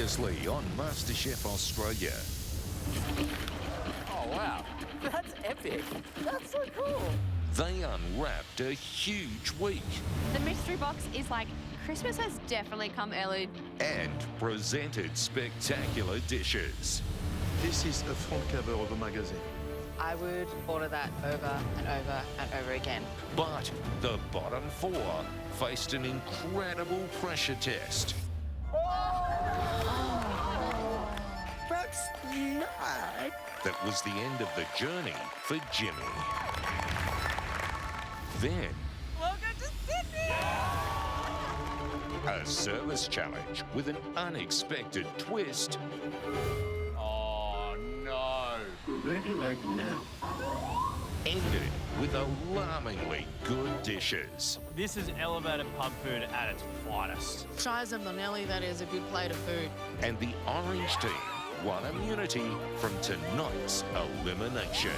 Previously on MasterChef Australia. Oh, wow. That's epic. That's so cool. They unwrapped a huge week The mystery box is like, Christmas has definitely come early. and presented spectacular dishes. This is a front cover of a magazine. I would order that over and over and over again. But the bottom four faced an incredible pressure test. That's not. That was the end of the journey for Jimmy. Then, Welcome to Sydney! a service challenge with an unexpected twist. Oh, no. Ended with alarmingly good dishes. This is elevated pub food at its finest. Shiza Monelli, that is a good plate of food. And the orange team won immunity from tonight's elimination.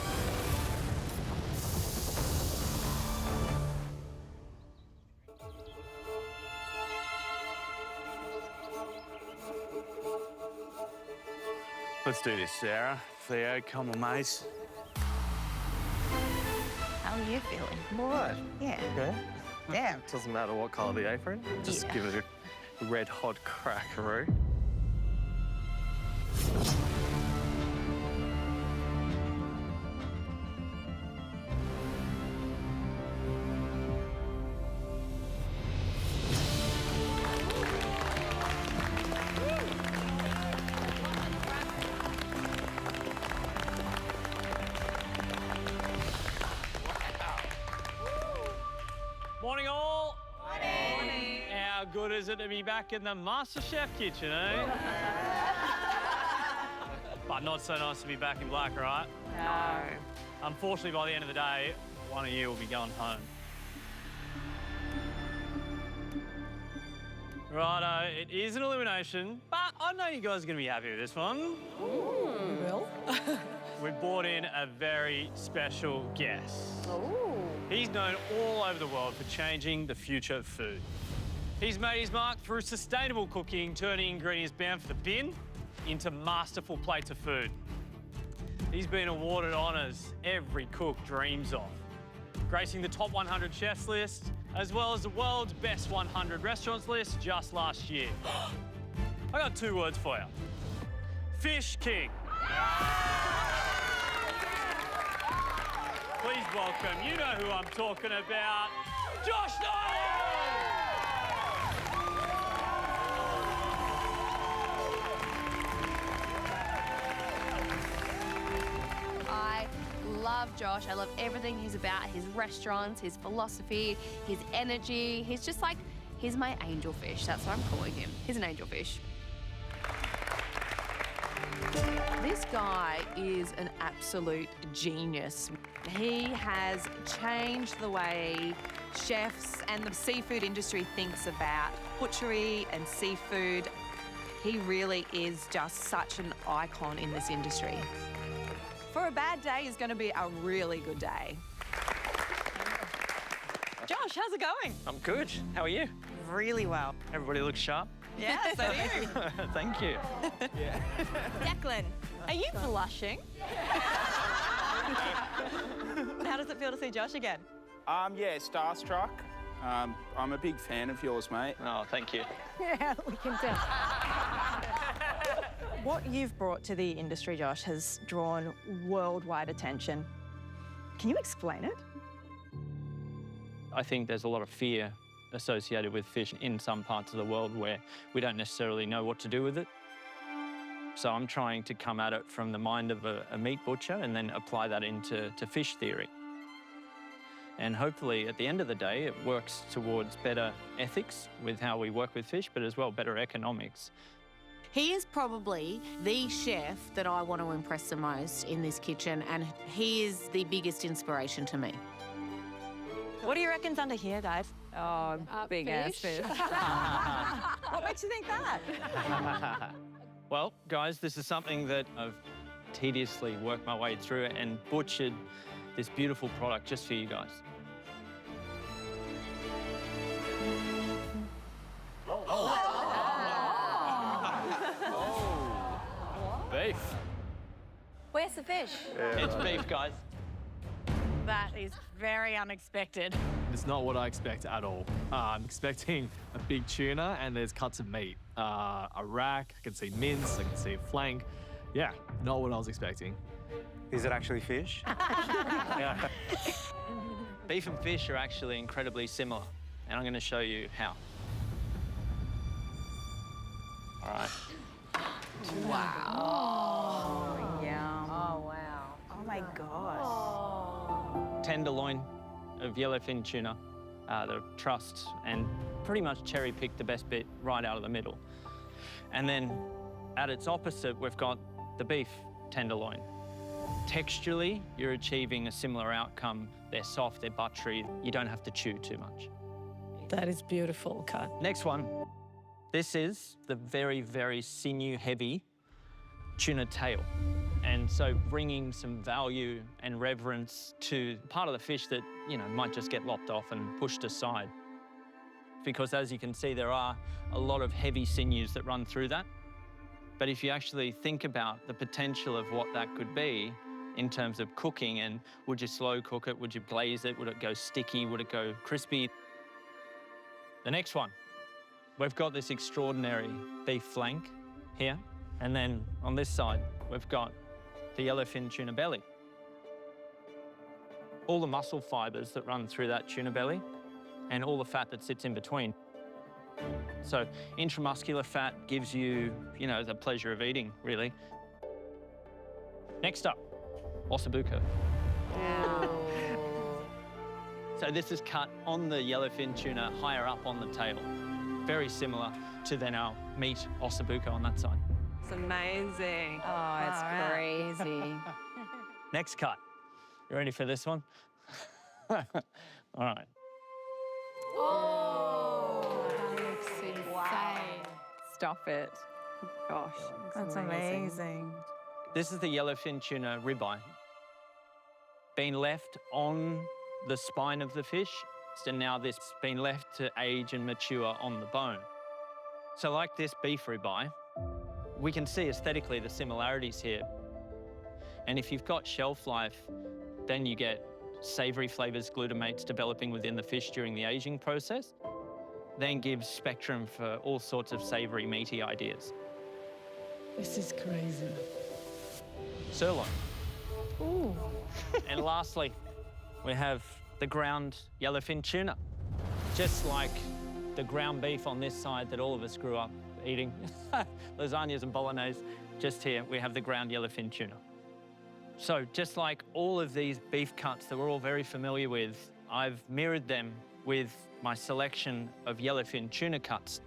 Let's do this, Sarah. Theo, come on, mate. How are you feeling? I'm all right. Yeah. Yeah. Damn. Doesn't matter what colour the apron. Just Yeah. give it a red hot crackaroo. Morning, all. Morning. How good is it to be back in the MasterChef kitchen, eh? But not so nice to be back in black, right? No. Unfortunately, by the end of the day, one of you will be going home. Righto, it is an elimination, but I know you guys are going to be happy with this one. Well. We've brought in a very special guest. He's known all over the world for changing the future of food. He's made his mark through sustainable cooking, turning ingredients bound for the bin into masterful plates of food. He's been awarded honours every cook dreams of, gracing the top 100 chefs list, as well as the world's best 100 restaurants list just last year. I got two words for you. Fish King. Please welcome, you know who I'm talking about, Josh Nyland! I love Josh. I love everything he's about, his restaurants, his philosophy, his energy. He's just like, he's my angelfish. That's what I'm calling him. He's an angelfish. This guy is an absolute genius. He has changed the way chefs and the seafood industry thinks about butchery and seafood. He really is just such an icon in this industry. For a bad day is going to be a really good day. Josh, how's it going? I'm good. How are you? Really well. Everybody looks sharp. Yeah, so do you. Thank you. Declan, are you blushing? How does it feel to see Josh again? Yeah, starstruck. I'm a big fan of yours, mate. Oh, thank you. Yeah, we can tell. What you've brought to the industry, Josh, has drawn worldwide attention. Can you explain it? I think there's a lot of fear associated with fish in some parts of the world where we don't necessarily know what to do with it. So I'm trying to come at it from the mind of a meat butcher and then apply that into fish theory. And hopefully, at the end of the day, it works towards better ethics with how we work with fish, but as well, better economics. He is probably the chef that I want to impress the most in this kitchen, and he is the biggest inspiration to me. What do you reckon's under here, Dave? Oh, big ass fish. What makes you think that? Well, guys, this is something that I've tediously worked my way through and butchered this beautiful product just for you guys. beef. Where's the fish? It's beef, guys. That is very unexpected. It's not what I expect at all. I'm expecting a big tuna and there's cuts of meat. A rack, I can see mince, I can see flank. Yeah, not what I was expecting. Is it actually fish? Yeah. Beef and fish are actually incredibly similar, and I'm going to show you how. All right. Oh, yeah. Oh, wow. Oh, my gosh. Tenderloin of yellowfin tuna, the trussed, and pretty much cherry-picked the best bit right out of the middle. And then at its opposite, we've got the beef tenderloin. Texturally, you're achieving a similar outcome. They're soft, they're buttery. You don't have to chew too much. That is beautiful cut. Next one. This is the very, very sinew-heavy tuna tail. And so bringing some value and reverence to part of the fish that, you know, might just get lopped off and pushed aside. Because as you can see, there are a lot of heavy sinews that run through that. But if you actually think about the potential of what that could be in terms of cooking, and would you slow cook it? Would you glaze it? Would it go sticky? Would it go crispy? The next one, we've got this extraordinary beef flank here. And then on this side, we've got the yellowfin tuna belly. All the muscle fibres that run through that tuna belly and all the fat that sits in between. So intramuscular fat gives you, you know, the pleasure of eating, really. Next up, ossobuco. So this is cut on the yellowfin tuna higher up on the tail. Very similar to then our meat ossobuco on that side. It's amazing. Oh, it's crazy. Next cut. You ready for this one? All right. Oh, that looks insane. Stop it. Gosh, that's amazing. This is the yellowfin tuna ribeye. Been left on the spine of the fish, and now this has been left to age and mature on the bone. So like this beef ribeye, we can see aesthetically the similarities here. And if you've got shelf life, then you get savoury flavours, glutamates developing within the fish during the aging process, then gives spectrum for all sorts of savoury, meaty ideas. This is crazy. Sirloin. Ooh. And lastly, we have the ground yellowfin tuna. Just like the ground beef on this side that all of us grew up eating, lasagnas and bolognese, just here we have the ground yellowfin tuna. So just like all of these beef cuts that we're all very familiar with, I've mirrored them with my selection of yellowfin tuna cuts.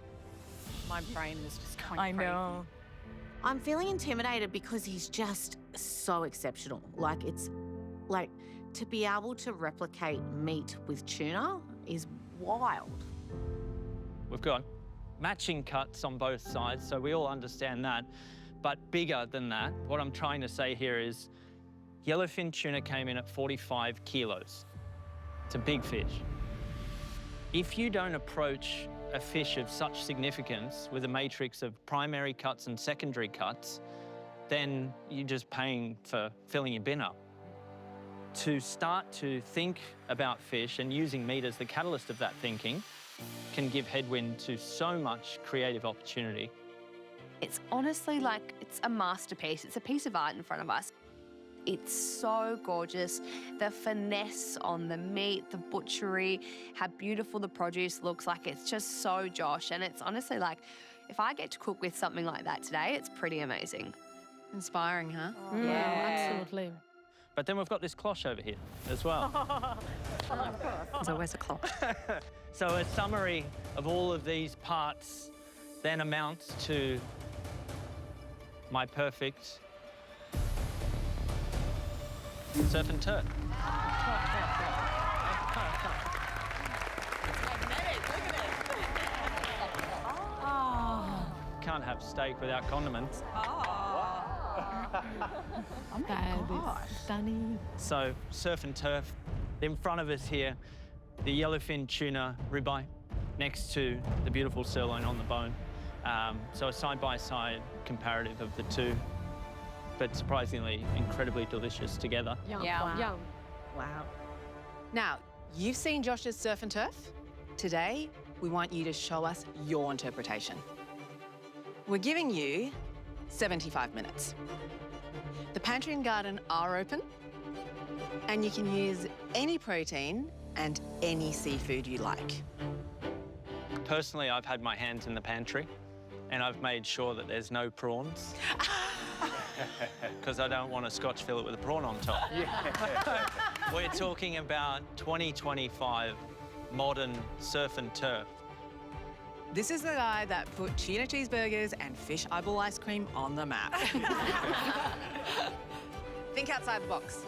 My brain is just going I crazy. know. I'm feeling intimidated because he's just so exceptional. Like, it's like to be able to replicate meat with tuna is wild. We've got matching cuts on both sides, so we all understand that. But bigger than that, what I'm trying to say here is yellowfin tuna came in at 45 kilos. It's a big fish. If you don't approach a fish of such significance with a matrix of primary cuts and secondary cuts, then you're just paying for filling your bin up. To start to think about fish and using meat as the catalyst of that thinking can give headwind to so much creative opportunity. It's honestly like it's a masterpiece. It's a piece of art in front of us. It's so gorgeous. The finesse on the meat, the butchery, how beautiful the produce looks like. It's just so Josh. And it's honestly like, if I get to cook with something like that today, it's pretty amazing. Inspiring, huh? Oh, yeah, absolutely. But then we've got this cloche over here as well. There's always a clock. So a summary of all of these parts then amounts to my perfect surf and turf. Can't have steak without condiments. That is stunning. So surf and turf. In front of us here, the yellowfin tuna ribeye next to the beautiful sirloin on the bone. So a side-by-side comparative of the two. but surprisingly incredibly delicious together. Yum. Yeah. Yum. Wow. Now, you've seen Josh's surf and turf. Today, we want you to show us your interpretation. We're giving you 75 minutes. The pantry and garden are open, and you can use any protein and any seafood you like. Personally, I've had my hands in the pantry and I've made sure that there's no prawns because I don't want a Scotch fillet with a prawn on top. We're talking about 2025 modern surf and turf. This is the guy that put tuna cheeseburgers and fish eyeball ice cream on the map. Think outside the box.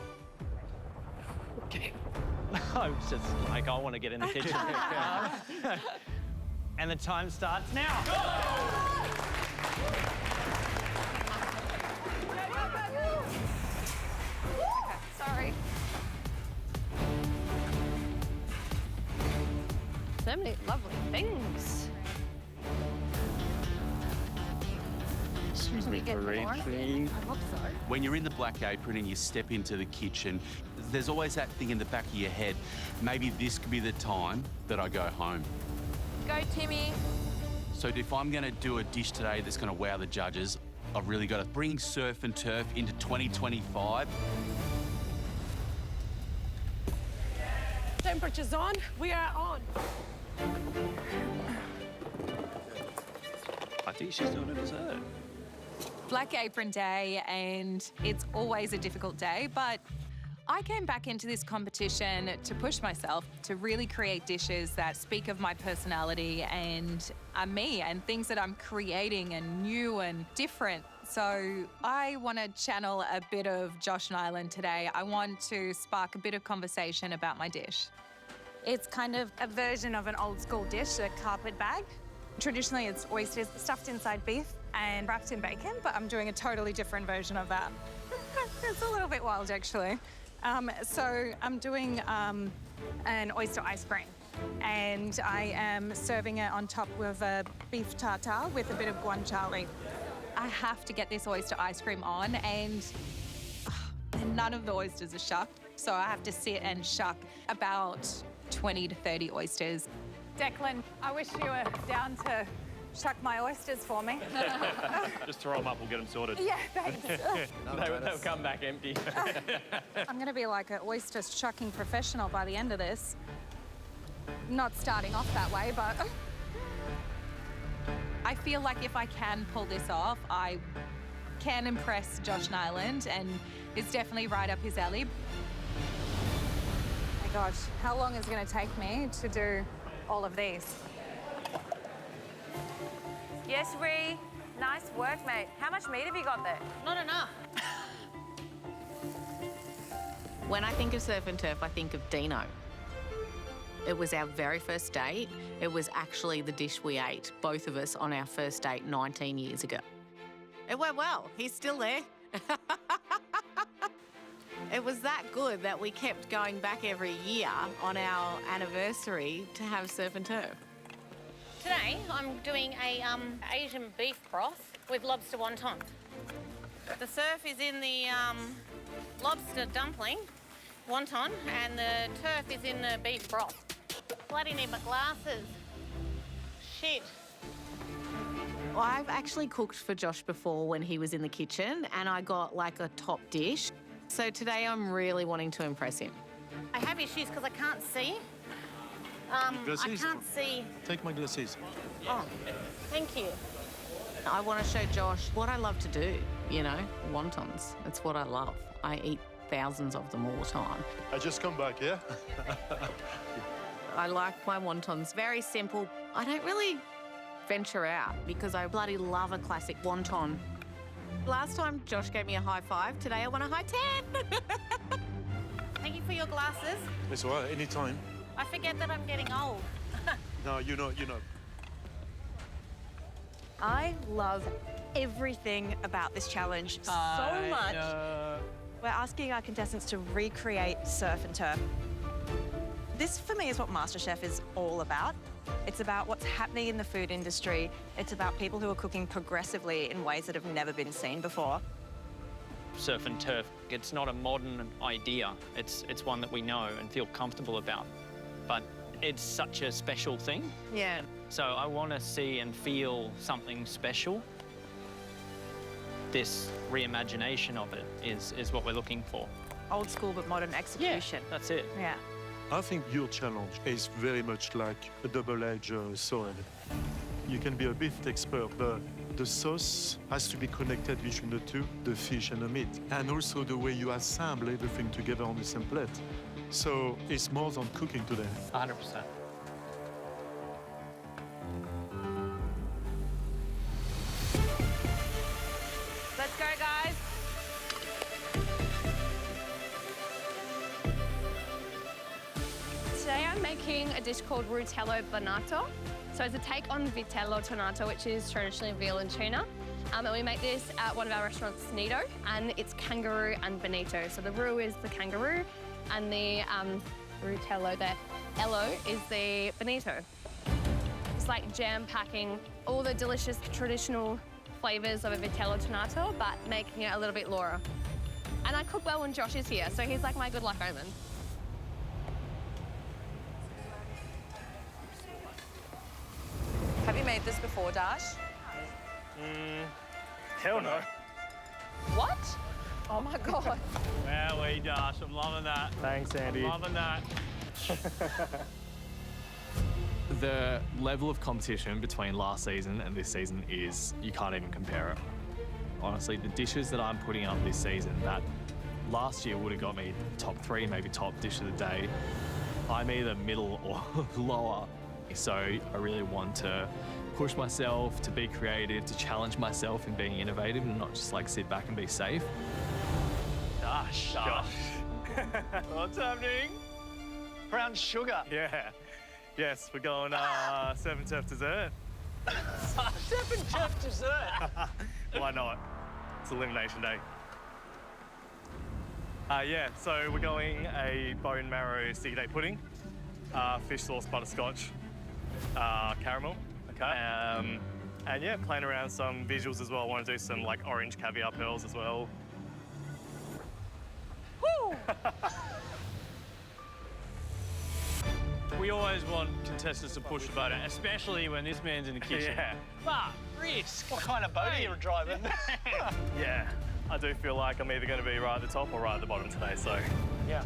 Okay. I was just like, I want to get in the kitchen. And the time starts now. Sorry. So many lovely things. Excuse me for reading. I hope so. When you're in the black apron and you step into the kitchen, there's always that thing in the back of your head, maybe this could be the time that I go home. Go, Timmy. So if I'm going to do a dish today that's going to wow the judges, I've really got to bring surf and turf into 2025. Temperature's on. We are on. I think she's doing a dessert. Black Apron Day, and it's always a difficult day, but I came back into this competition to push myself to really create dishes that speak of my personality and are me and things that I'm creating and new and different. So I want to channel a bit of Josh Nyland today. I want to spark a bit of conversation about my dish. It's kind of a version of an old school dish, a carpet bag. Traditionally, it's oysters stuffed inside beef and wrapped in bacon, but I'm doing a totally different version of that. It's a little bit wild, actually. So I'm doing an oyster ice cream, and I am serving it on top with a beef tartare with a bit of guanciale. I have to get this oyster ice cream on, and none of the oysters are shucked, so I have to sit and shuck about 20 to 30 oysters. Declan, I wish you were down to shuck my oysters for me. Just throw them up, we'll get them sorted. Yeah, thanks. They'll come back empty. I'm going to be like an oyster shucking professional by the end of this. Not starting off that way, but... I feel like if I can pull this off, I can impress Josh Nyland, and it's definitely right up his alley. Oh my gosh, how long is it going to take me to do all of these? Yes, Ree. Nice work, mate. How much meat have you got there? Not enough. When I think of surf and turf, I think of Dino. It was our very first date. It was actually the dish we ate, both of us, on our first date 19 years ago. It went well. He's still there. It was that good that we kept going back every year on our anniversary to have surf and turf. Today, I'm doing a Asian beef broth with lobster wontons. The surf is in the lobster dumpling, wonton, and the turf is in the beef broth. Bloody need my glasses. Shit. Well, I've actually cooked for Josh before when he was in the kitchen, and I got like a top dish. So today I'm really wanting to impress him. I have issues because I can't see. Glasses? I can't see. Take my glasses. Oh, thank you. I want to show Josh what I love to do, you know, wontons. It's what I love. I eat thousands of them all the time. I just come back, yeah? I like my wontons. Very simple. I don't really venture out because I bloody love a classic wonton. Last time Josh gave me a high five. Today I want a high 10. Thank you for your glasses. It's all right, anytime. I forget that I'm getting old. No, you know. I love everything about this challenge so much. We're asking our contestants to recreate surf and turf. This, for me, is what MasterChef is all about. It's about what's happening in the food industry. It's about people who are cooking progressively in ways that have never been seen before. surf and turf. It's not a modern idea. It's one that we know and feel comfortable about. But it's such a special thing. Yeah. So I want to see and feel something special. This reimagination of it is what we're looking for. Old school but modern execution. Yeah, that's it. Yeah. I think your challenge is very much like a double-edged sword. You can be a beef expert, but the sauce has to be connected between the two, the fish and the meat, and also the way you assemble everything together on the same plate. So it's more than cooking today. 100%. Let's go, guys. Today I'm making a dish called Rutello Bonato. So it's a take on Vitello Tonato, which is traditionally veal and tuna. And we make this at one of our restaurants, Nido, and it's kangaroo and bonito. So the roux is the kangaroo, and the Rutello, the Ello, is the bonito. It's like jam-packing all the delicious traditional flavours of a Vitello Tonato, but making it a little bit rawer. And I cook well when Josh is here, so he's like my good luck omen. Have you made this before, Dash? Hell no. What? Oh my God. Wowee, Dash, I'm loving that. Thanks, Andy. I'm loving that. The level of competition between last season and this season is, you can't even compare it. Honestly, the dishes that I'm putting up this season, that last year would have got me top 3, maybe top dish of the day, I'm either middle or lower. So I really want to push myself, to be creative, to challenge myself in being innovative and not just like sit back and be safe. Dash. What's happening? Brown sugar. Yeah. Yes, we're going surf and turf dessert. Surf and turf dessert. Why not? It's Elimination Day. Yeah, so we're going a bone marrow sticky date pudding, fish sauce butterscotch, caramel. Okay. And yeah, playing around some visuals as well. I want to do some like orange caviar pearls as well. Woo! We always want contestants to push the boat out, especially when this man's in the kitchen. Yeah. But risk. What kind of boat are you driving? Yeah, I do feel like I'm either going to be right at the top or right at the bottom today, so. Yeah.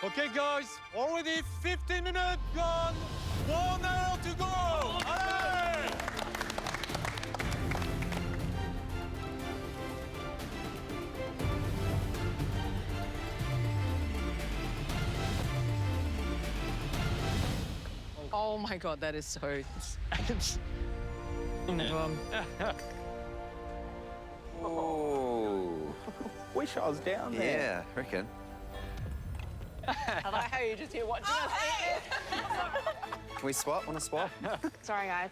Okay, guys, already 15 minutes gone, 1 hour to go. Allez! Oh my God, that is so... Oh. Wish I was down there. Yeah, reckon. I like how you just here watching us eat it. Can we swap? Want to swap? Sorry, guys.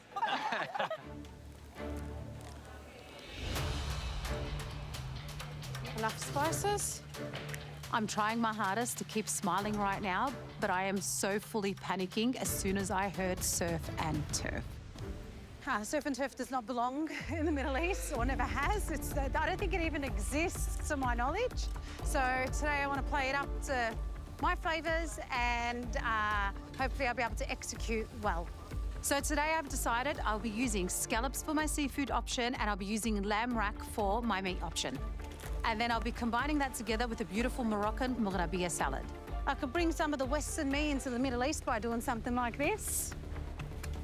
Enough spices? I'm trying my hardest to keep smiling right now, but I am so fully panicking as soon as I heard surf and turf. Surf and turf does not belong in the Middle East, or never has. I don't think it even exists to my knowledge. So today I want to play it up to my flavours and hopefully I'll be able to execute well. So today I've decided I'll be using scallops for my seafood option and I'll be using lamb rack for my meat option. And then I'll be combining that together with a beautiful Moroccan mourabia salad. I could bring some of the Western me into the Middle East by doing something like this.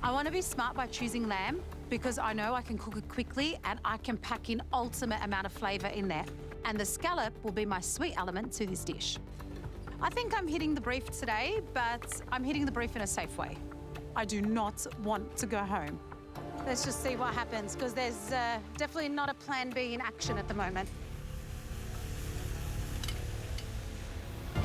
I want to be smart by choosing lamb because I know I can cook it quickly and I can pack in ultimate amount of flavour in there. And the scallop will be my sweet element to this dish. I think I'm hitting the brief today, but I'm hitting the brief in a safe way. I do not want to go home. Let's just see what happens, because there's definitely not a plan B in action at the moment.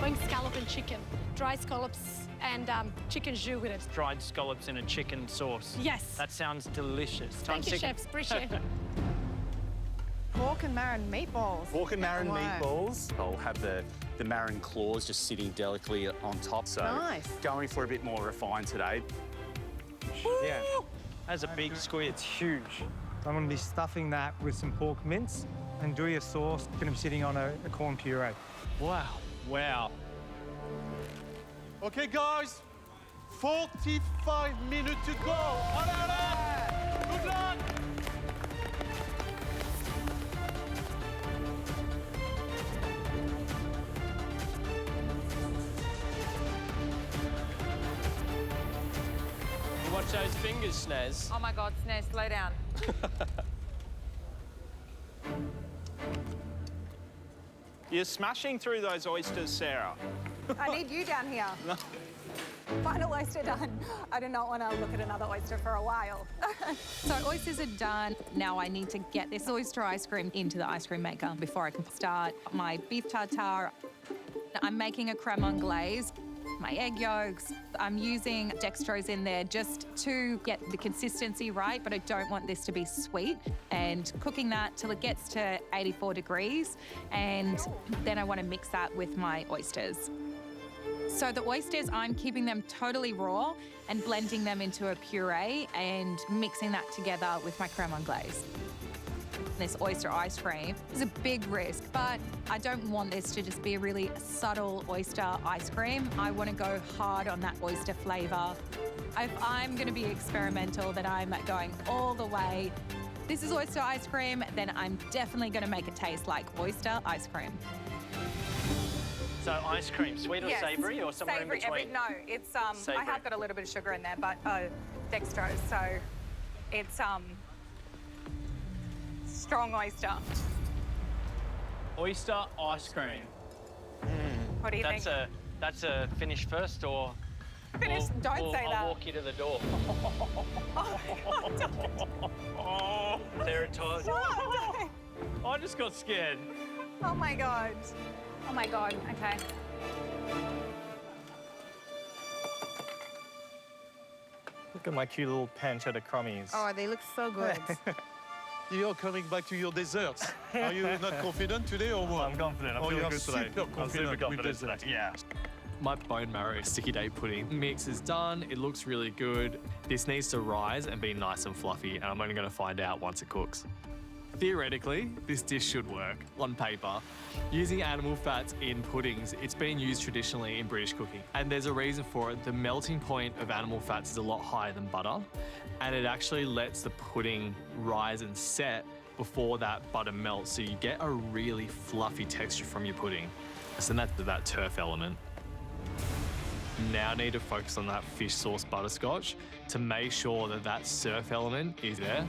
Going scallop and chicken. Dry scallops and chicken jus with it. Dried scallops in a chicken sauce. Yes. That sounds delicious. Thank you, chefs. Appreciate it. Pork and marron meatballs. Pork and marron Wow. meatballs. I'll have the marron claws just sitting delicately on top. So Nice. going for a bit more refined today. Yeah. That's a big squid. It's huge. I'm going to be stuffing that with some pork mince and doing a sauce. Going to be sitting on a corn puree. Wow. Wow. Okay, guys, 45 minutes to go. Good luck. You watch those fingers, Snaz. Oh my God, Snez, slow down. You're smashing through those oysters, Sarah. I need you down here. Final oyster done. I do not want to look at another oyster for a while. So oysters are done. Now I need to get this oyster ice cream into the ice cream maker before I can start my beef tartare. I'm making a creme anglaise. My egg yolks. I'm using dextrose in there just to get the consistency right, but I don't want this to be sweet. And cooking that till it gets to 84 degrees. And then I want to mix that with my oysters. So the oysters, I'm keeping them totally raw and blending them into a puree and mixing that together with my creme anglaise. This oyster ice cream is a big risk, but I don't want this to just be a really subtle oyster ice cream. I want to go hard on that oyster flavour. If I'm going to be experimental, then I'm going all the way. This is oyster ice cream, then I'm definitely going to make it taste like oyster ice cream. So ice cream, sweet or Yes. savoury or somewhere in between? No, it's I Savoury. have got a little bit of sugar in there, but dextrose, so it's strong oyster. Oyster ice cream. What do you think? That's a finish first or... Finish? Don't or say I'll that. walk you to the door. Oh, Sarah Todd. don't. I just got scared. Oh my God. Oh my God, okay. Look at my cute little pancetta crummies. Oh, they look so good. You're coming back to your desserts. Are you not confident today or what? I'm confident. I'm Oh, feeling you're good today. super I'm confident super with confident dessert. today. Yeah. My bone marrow sticky date pudding mix is done. It looks really good. This needs to rise and be nice and fluffy, and I'm only going to find out once it cooks. Theoretically, this dish should work on paper. Using animal fats in puddings, it's been used traditionally in British cooking, and there's a reason for it. The melting point of animal fats is a lot higher than butter, and it actually lets the pudding rise and set before that butter melts, so you get a really fluffy texture from your pudding. So that's that turf element. Now I need to focus on that fish sauce butterscotch to make sure that that surf element is there.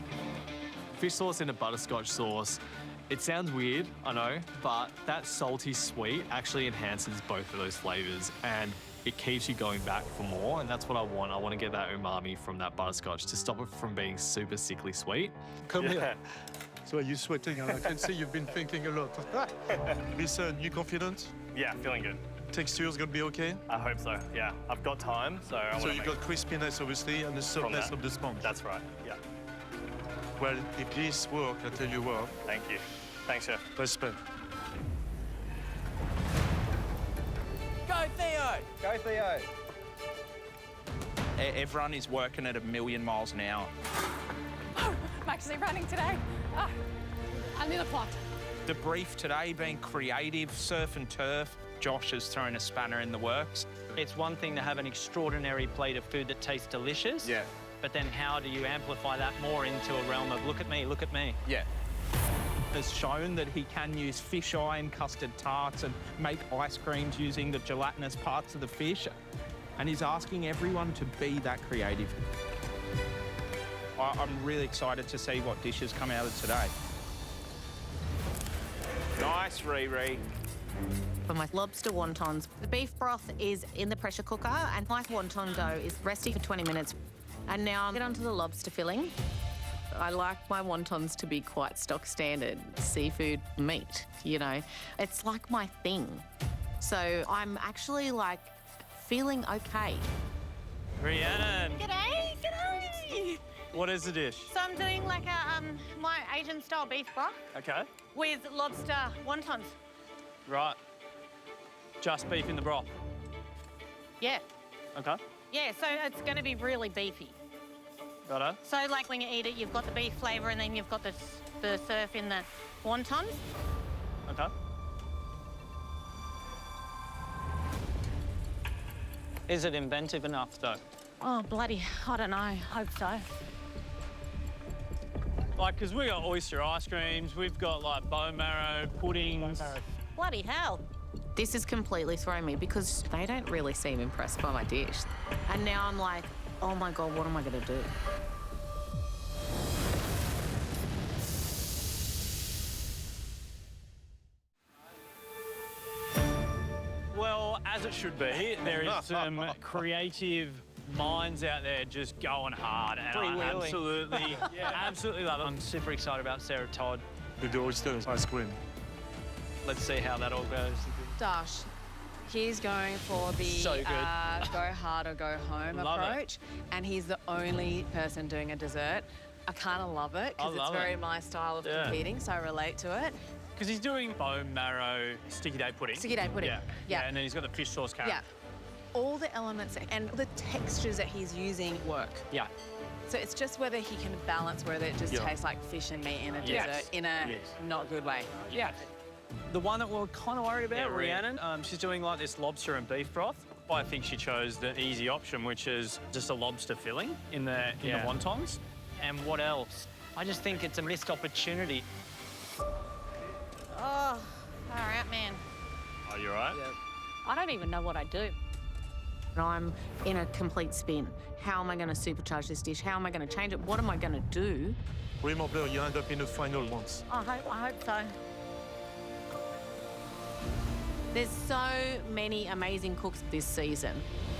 Fish sauce in a butterscotch sauce, it sounds weird, I know, but that salty sweet actually enhances both of those flavors and it keeps you going back for more, and that's what I want. I want to get that umami from that butterscotch to stop it from being super sickly sweet. Come here. So are you sweating? I can see you've been thinking a lot. Listen, you confident? Yeah, feeling good. Texture's gonna be okay? I hope so, yeah. I've got time, so I want So to you got crispiness, obviously, and the softness that. of the sponge. That's right, yeah. Well, if this works, I tell you what. Thank you. Thanks, Chef. Respect. Go, Theo! Go, Theo. Everyone is working at 1,000,000 miles an hour. I'm actually running today. I'm in a plot. The brief today being creative, surf and turf. Josh has thrown a spanner in the works. It's one thing to have an extraordinary plate of food that tastes delicious. Yeah. But then how do you amplify that more into a realm of look at me, look at me? Yeah. Has shown that he can use fish eye and custard tarts and make ice creams using the gelatinous parts of the fish. And he's asking everyone to be that creative. I'm really excited to see what dishes come out of today. Nice, Riri. For my lobster wontons, the beef broth is in the pressure cooker and my wonton dough is resting for 20 minutes. And now I'll get onto the lobster filling. I like my wontons to be quite stock standard seafood meat, you know. It's like my thing. So I'm actually like feeling okay. Rhiannon, G'day, g'day. what is the dish? So I'm doing like a my Asian style beef broth Okay. with lobster wontons. Right. Just beef in the broth. Yeah. Okay. Yeah, so it's going to be really beefy. Righto. So, like when you eat it, you've got the beef flavour and then you've got the surf in the wontons. Okay. Is it inventive enough, though? Oh, bloody, I don't know. Hope so. Like, because we got oyster ice creams, we've got, like, bone marrow, puddings. Bloody hell. This has completely thrown me because they don't really seem impressed by my dish. And now I'm like, oh my God, what am I going to do? Well, as it should be, there is some creative minds out there just going hard, and I absolutely, absolutely love it. I'm super excited about Sarah Todd. With the oyster ice cream. Let's see how that all goes. Dash, he's going for the So good. go hard or go home Love it. approach, and he's the only person doing a dessert. I kind of love it because it's love very it. my style of Yeah. competing, so I relate to it. Because he's doing bone marrow sticky day pudding. Sticky day pudding. Yeah. Yeah. And then he's got the fish sauce carrot. Yeah. All the elements and the textures that he's using work. Yeah. So it's just whether he can balance whether it just tastes like fish and meat in a Yes. dessert in a not good way. Yeah. The one that we're kind of worried about, Yeah, Rhiannon, she's doing like this lobster and beef broth. I think she chose the easy option, which is just a lobster filling in the wontons. and what else? I just think it's a missed opportunity. Oh, all right, man. Are you all right? I don't even know what I do. And I'm in a complete spin. How am I going to supercharge this dish? How am I going to change it? What am I going to do? Remember, you end up in the final once. I hope so. There's so many amazing cooks this season.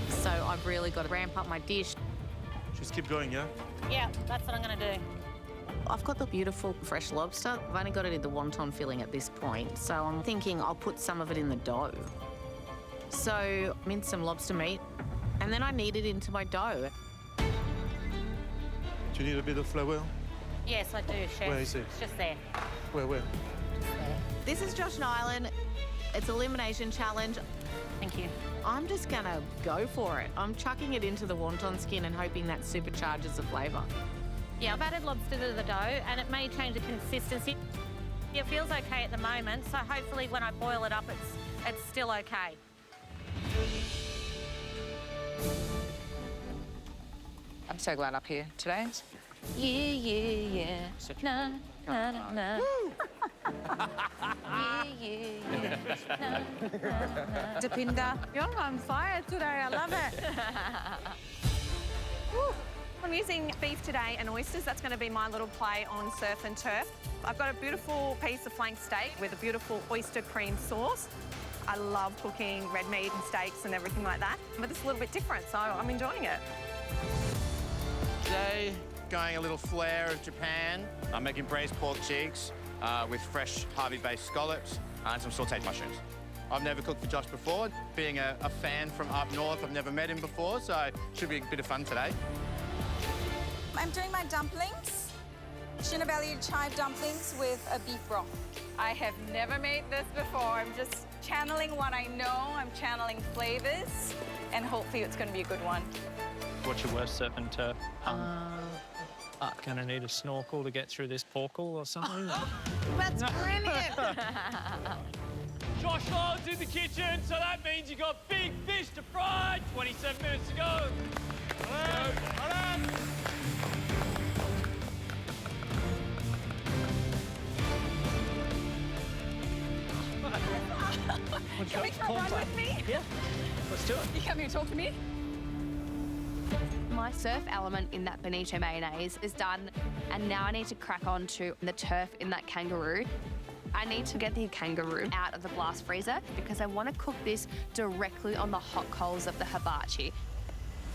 So I've really got to ramp up my dish. Just keep going, yeah? Yeah, that's what I'm going to do. I've got the beautiful fresh lobster. I've only got it in the wonton filling at this point, so I'm thinking I'll put some of it in the dough. So mince some lobster meat, and then I knead it into my dough. Do you need a bit of flour? Yes, I do, Chef. Where is it? It's just there. Where? This is Josh Nyland. It's Elimination Challenge. Thank you. I'm just gonna go for it. I'm chucking it into the wonton skin and hoping that supercharges the flavour. Yeah, I've added lobster to the dough, and it may change the consistency. It feels okay at the moment, so hopefully when I boil it up, it's still okay. I'm so glad up here today. Yeah. Na, na, na, na. yeah. Na, na, na. Dipinda, you're on fire today. I love it. Woo. I'm using beef today and oysters. That's going to be my little play on surf and turf. I've got a beautiful piece of flank steak with a beautiful oyster cream sauce. I love cooking red meat and steaks and everything like that, but it's a little bit different, so I'm enjoying it. Today, going a little flair of Japan. I'm making braised pork cheeks with fresh Harvey-based scallops and some sautéed mushrooms. I've never cooked for Josh before. Being a fan from up north, I've never met him before, so it should be a bit of fun today. I'm doing my dumplings. Tuna belly chive dumplings with a beef broth. I have never made this before. I'm just channeling what I know. I'm channeling flavors, and hopefully it's going to be a good one. What's your worst surf and turf? Gonna need a snorkel to get through this portal or something. That's brilliant. Josh Lyland's in the kitchen, so that means you got big fish to fry. 27 minutes to go. Can we come run with me? Yeah, let's do it. You come here and talk to me? My surf element in that bonito mayonnaise is done, and now I need to crack on to the turf in that kangaroo. I need to get the kangaroo out of the blast freezer because I want to cook this directly on the hot coals of the hibachi.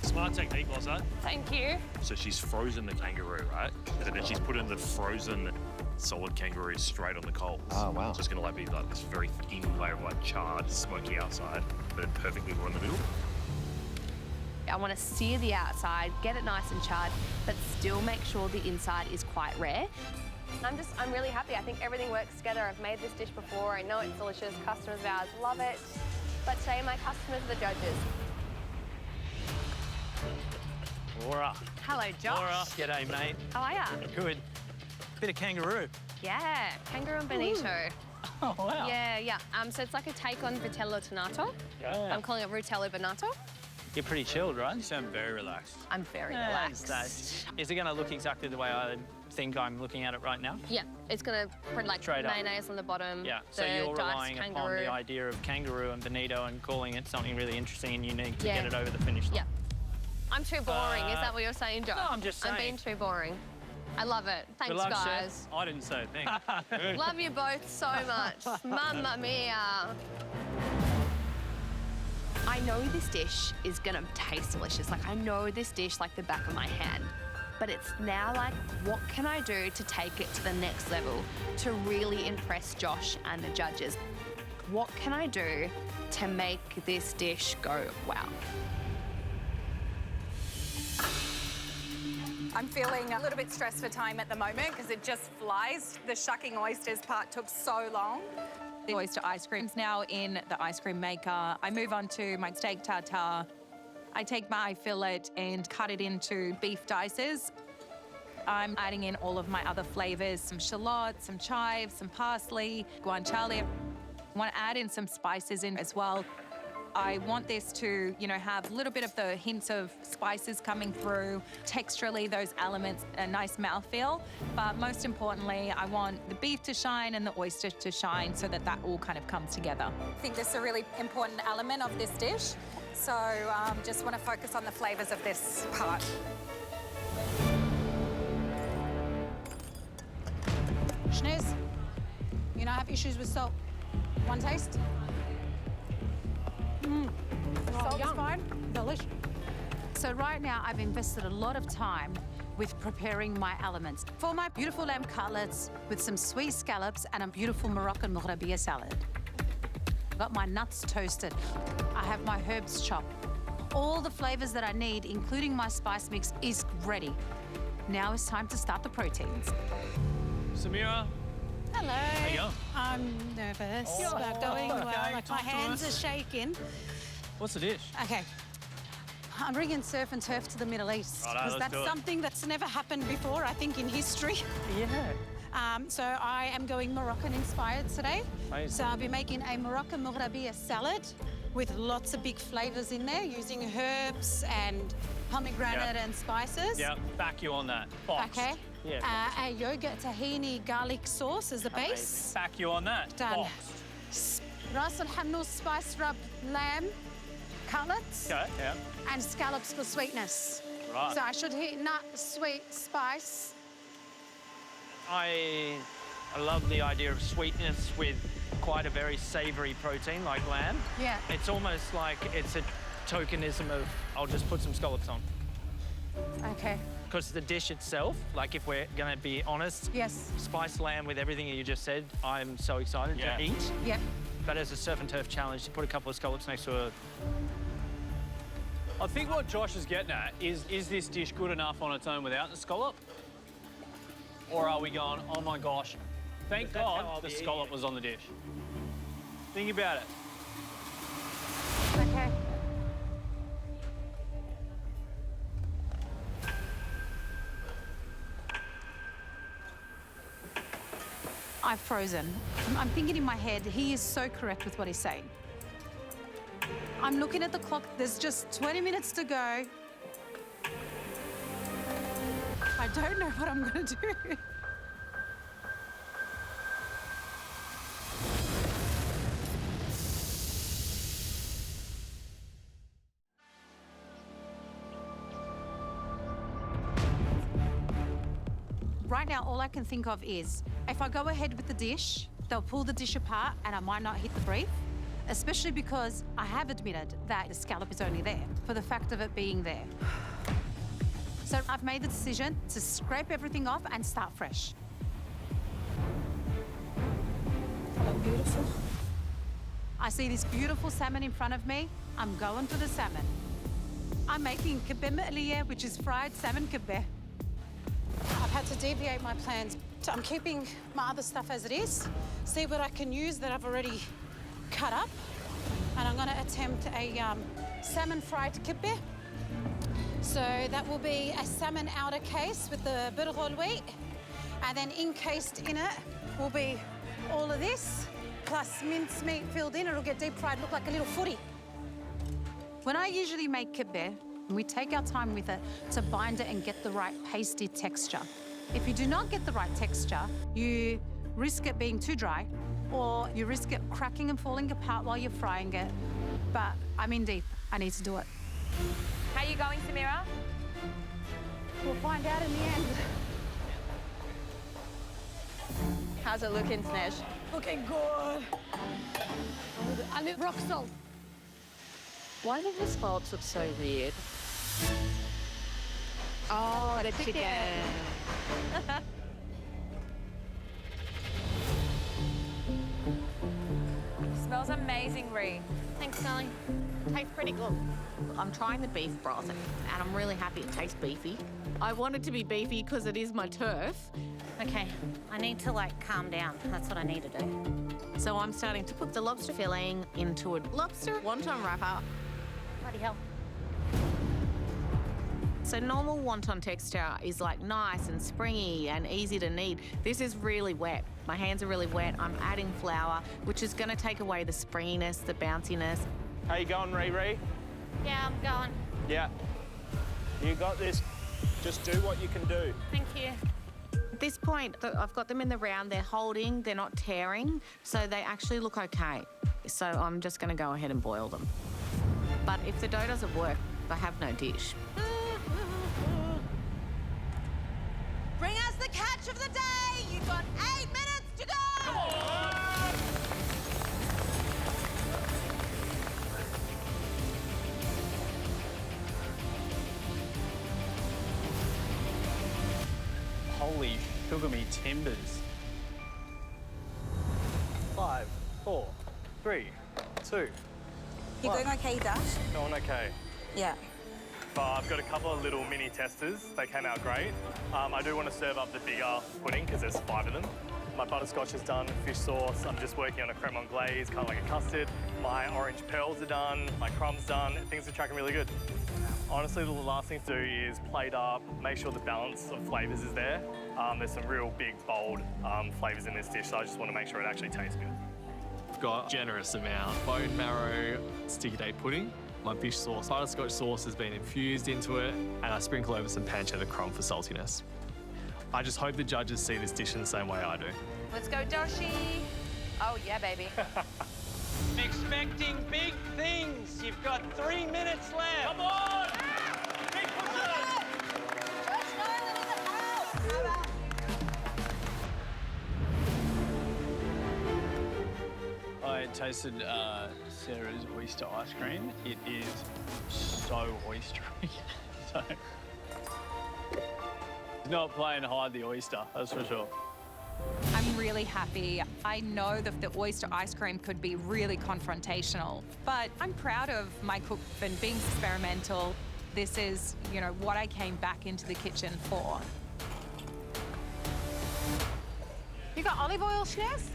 Smart technique was that. Thank you. So she's frozen the kangaroo, right? And then she's put in the frozen solid kangaroo straight on the coals. Oh, wow. So it's gonna be like this very thin layer of like charred, smoky outside, but then perfectly raw in the middle. I want to sear the outside, get it nice and charred, but still make sure the inside is quite rare. I'm really happy. I think everything works together. I've made this dish before. I know it's delicious. Customers of ours love it. But today, my customers are the judges. Laura. Hello, Josh. Laura. G'day, mate. How are ya? Good. Bit of kangaroo. Yeah, kangaroo and bonito. Oh, wow. Yeah. So it's like a take on vitello tonato. Yeah. I'm calling it rutello bonato. You're pretty chilled, right? You sound very relaxed. I'm very Yeah, relaxed. Is it going to look exactly the way I think I'm looking at it right now? Yeah, it's gonna put like Straight up. mayonnaise on the bottom. Yeah, the so you're diced relying upon kangaroo. the idea of kangaroo and bonito and calling it something really interesting and unique to Yeah. get it over the finish line. Yeah. I'm too boring, is that what you're saying, Josh? No, I'm just saying. I'm being too boring. I love it. Thanks, Good luck, guys. Chef. I didn't say a thing. Love you both so much. Mamma mia. I know this dish is gonna taste delicious. Like, I know this dish like the back of my hand. But it's now like, what can I do to take it to the next level, to really impress Josh and the judges? What can I do to make this dish go wow? I'm feeling a little bit stressed for time at the moment because it just flies. The shucking oysters part took so long. The oyster ice cream's now in the ice cream maker. I move on to my steak tartare. I take my fillet and cut it into beef dices. I'm adding in all of my other flavors, some shallots, some chives, some parsley, guanciale. I want to add in some spices in as well. I want this to, have a little bit of the hints of spices coming through, texturally those elements, a nice mouthfeel. But most importantly, I want the beef to shine and the oyster to shine so that that all kind of comes together. I think this is a really important element of this dish. So just want to focus on the flavors of this part. Schnez, I have issues with salt. One taste? Salt's fine. Delicious. So right now, I've invested a lot of time with preparing my elements. For my beautiful lamb cutlets with some sweet scallops and a beautiful Moroccan mourabia salad. Got my nuts toasted. I have my herbs chopped. All the flavors that I need, including my spice mix, is ready. Now it's time to start the proteins. Samira. Hello. How you going? I'm nervous, but going well. Like my hands are shaking. What's the dish? Okay. I'm bringing surf and turf to the Middle East Righto, because let's that's do it. something that's never happened before, I think, in history. Yeah. So I am going Moroccan-inspired today. Amazing. So I'll be making a Moroccan mourabia salad with lots of big flavors in there, using herbs and pomegranate and spices. Yeah, back you on that. Boxed. Okay. Yeah. A yogurt tahini garlic sauce as the base. Back you on that. Done. Boxed. Ras al Hamnoul spice rub lamb cutlets. Okay, yeah. And scallops for sweetness. Right. So I should hit nut, sweet, spice. I love the idea of sweetness with quite a very savoury protein like lamb. Yeah. It's almost like it's a tokenism of, I'll just put some scallops on. Okay. Because the dish itself, like if we're going to be honest, yes, spiced lamb with everything that you just said, I'm so excited to eat. Yep. But as a surf and turf challenge, to put a couple of scallops next to a... I think what Josh is getting at is this dish good enough on its own without the scallop? Or are we going, oh my gosh, thank God the scallop was on the dish. Think about it. Okay. I've frozen. I'm thinking in my head, he is so correct with what he's saying. I'm looking at the clock, there's just 20 minutes to go. I don't know what I'm gonna do. Right now, all I can think of is, if I go ahead with the dish, they'll pull the dish apart and I might not hit the brief, especially because I have admitted that the scallop is only there for the fact of it being there. So I've made the decision to scrape everything off and start fresh. Hello, beautiful. I see this beautiful salmon in front of me. I'm going for the salmon. I'm making kebab ma'liya, which is fried salmon kebab. I've had to deviate my plans. So I'm keeping my other stuff as it is, see what I can use that I've already cut up. And I'm gonna attempt a salmon fried kibbeh. So that will be a salmon outer case with the bourguignon wheat. And then encased in it will be all of this, plus mincemeat filled in. It'll get deep fried, look like a little footy. When I usually make kibbe, we take our time with it to bind it and get the right pasty texture. If you do not get the right texture, you risk it being too dry, or you risk it cracking and falling apart while you're frying it. But I'm in deep. I need to do it. How you going, Samira? We'll find out in the end. How's it looking, Snesh? Looking good. I live rock salt. Why do the scallops look so weird? Oh, the chicken. Smells amazing, Ree. Thanks, Sally. Tastes pretty good. I'm trying the beef broth, and I'm really happy it tastes beefy. I want it to be beefy because it is my turf. Okay, I need to, like, calm down. That's what I need to do. So I'm starting to put the lobster filling into a lobster wonton wrapper. Bloody hell. So normal wonton texture is like nice and springy and easy to knead. This is really wet. My hands are really wet. I'm adding flour, which is going to take away the springiness, the bounciness. How you going, Riri? Yeah, I'm going. Yeah. You got this. Just do what you can do. Thank you. At this point, I've got them in the round. They're holding, they're not tearing, so they actually look okay. So I'm just going to go ahead and boil them. But if the dough doesn't work, I have no dish. Bring us the catch of the day. You've got 8 minutes to go. Come on. Holy sugar me timbers. 5, 4, 3, 2. You going okay, Dash? Going okay. Yeah. I've got a couple of little mini testers. They came out great. I do want to serve up the bigger pudding because there's 5 of them. My butterscotch is done, fish sauce. I'm just working on a creme anglaise, kind of like a custard. My orange pearls are done, my crumb's done. Things are tracking really good. Honestly, the last thing to do is plate up, make sure the balance of flavours is there. There's some real big, bold flavours in this dish, so I just want to make sure it actually tastes good. Got a generous amount. Bone marrow sticky date pudding. My fish sauce, butterscotch sauce has been infused into it, and I sprinkle over some pancetta crumb for saltiness. I just hope the judges see this dish in the same way I do. Let's go, Doshi. Oh, yeah, baby. Expecting big things. You've got 3 minutes left. Come on! Big I tasted Sarah's oyster ice cream. It is so oystery. So, he's not playing hide the oyster, that's for sure. I'm really happy. I know that the oyster ice cream could be really confrontational, but I'm proud of my cook and being experimental. This is, you know, what I came back into the kitchen for. You got olive oil, Shnez?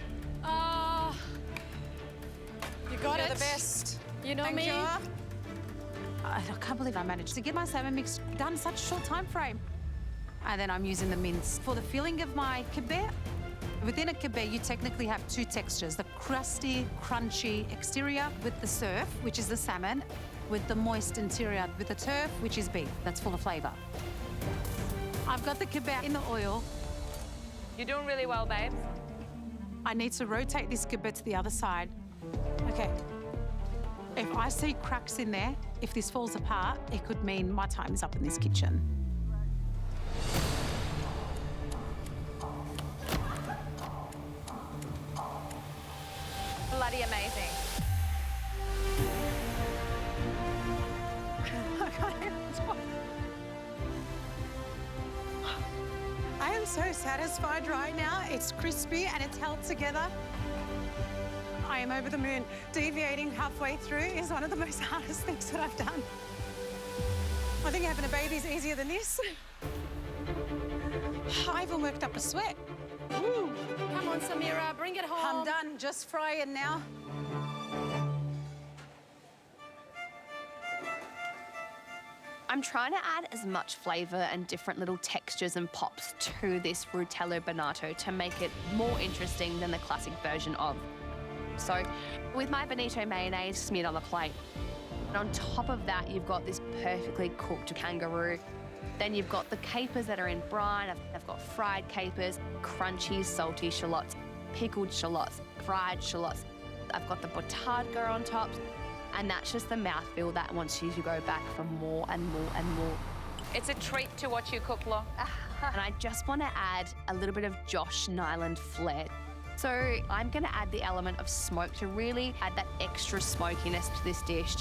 You got You're it. the best. You know Thank me. you. I can't believe I managed to get my salmon mix done in such a short time frame. And then I'm using the mince. For the filling of my kibbe, within a kibbe, you technically have 2 textures, the crusty, crunchy exterior with the surf, which is the salmon, with the moist interior with the turf, which is beef. That's full of flavour. I've got the kibbe in the oil. You're doing really well, babe. I need to rotate this kibbe to the other side. Okay. If I see cracks in there, if this falls apart, it could mean my time is up in this kitchen. Bloody amazing. I am so satisfied right now. It's crispy and it's held together. I am over the moon. Deviating halfway through is one of the most hardest things that I've done. I think having a baby is easier than this. I even worked up a sweat. Woo. Come on, Samira, bring it home. I'm done, just frying now. I'm trying to add as much flavour and different little textures and pops to this Rutello Bonito to make it more interesting than the classic version of. So with my bonito mayonnaise smeared on the plate, and on top of that, you've got this perfectly cooked kangaroo. Then you've got the capers that are in brine. I've got fried capers, crunchy, salty shallots, pickled shallots, fried shallots. I've got the botarga on top. And that's just the mouthfeel that wants you to go back for more and more and more. It's a treat to watch you cook, Lo. And I just want to add a little bit of Josh Nyland flair. So I'm going to add the element of smoke to really add that extra smokiness to this dish.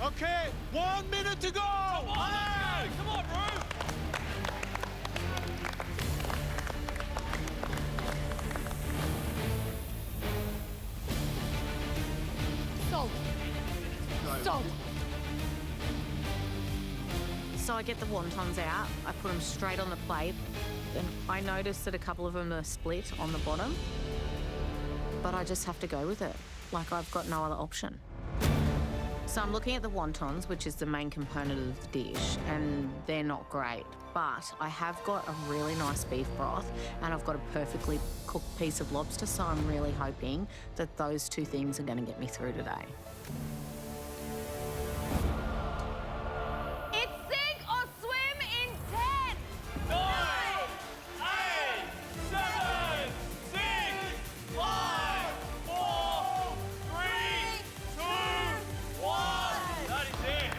Okay, 1 minute to go! Come on, come on, bro! Salt. Salt. So I get the wontons out, I put them straight on the plate, and I notice that a couple of them are split on the bottom, but I just have to go with it. Like, I've got no other option. So I'm looking at the wontons, which is the main component of the dish, and they're not great. But I have got a really nice beef broth, and I've got a perfectly cooked piece of lobster, so I'm really hoping that those two things are going to get me through today. It's sink or swim in 10, 9, 8, 7, 6, 5, 4, 3, 2, 1. That is it.